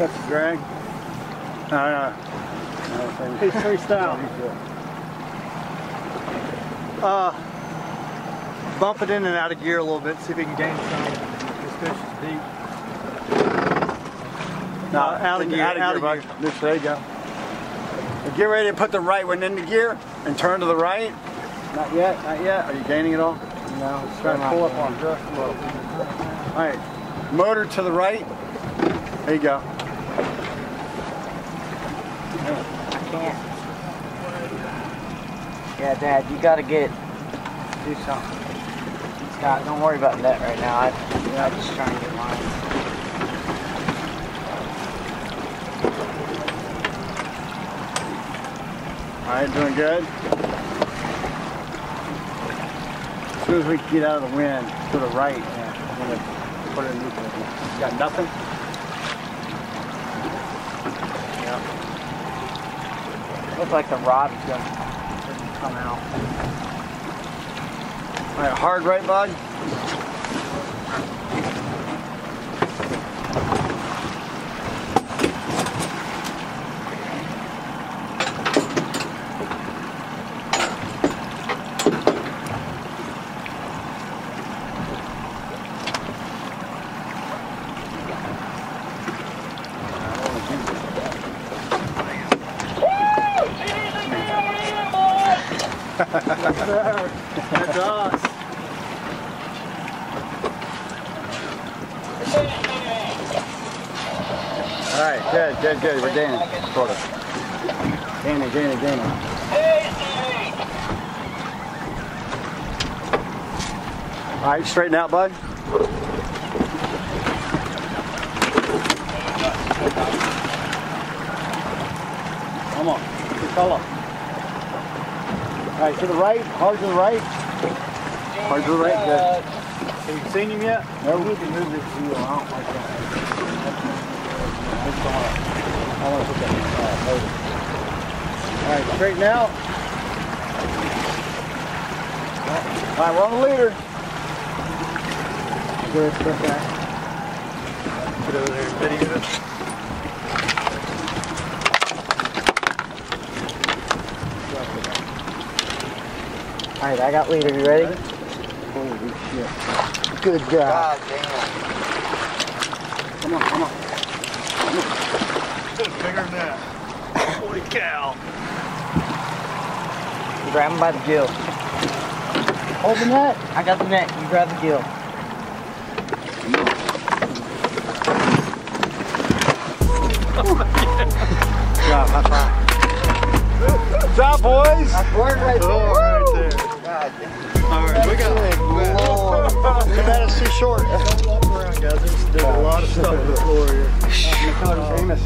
Catch the drag. No. He's freestyle. Bump it in and out of gear a little bit, see if you can gain some. This fish is deep. No, out of gear, bud. There you go. Now get ready to put the right one into gear and turn to the right. Not yet, not yet. Are you gaining at all? No, it's trying to pull up on just a little. All right, motor to the right. There you go. I can't. Yeah, Dad, you gotta do something. Scott, don't worry about that right now. I'm just trying to get mine. All right, doing good. As soon as we get out of the wind, to the right, I'm gonna put it in neutral. You got nothing? Yeah. Looks like the rod is gonna come out. All right, hard right, bud. That's us. All right, good. We're gaining, sort of. Gaining. All right, straighten out, bud. Come on, good color. All right, to the right, hard to the right. Hard to the right, good. Have you seen him yet? No, we can move this wheel. I don't like that. I want to put that motor. All right, straighten out. All right, we're on the leader. Good, put that. Put it over there and video it. All right, I got leader. You ready? Holy shit. Good job. God damn. Come on. It's bigger than that. Holy cow. Grab him by the gill. Hold the net. I got the net. You grab the gill. Job, high five. Good job, boys. That's work right there. Oh, right there. God damn. All right, we got Too bad it's too short. Don't walk around, guys. There's a lot of stuff on the floor here. Famous.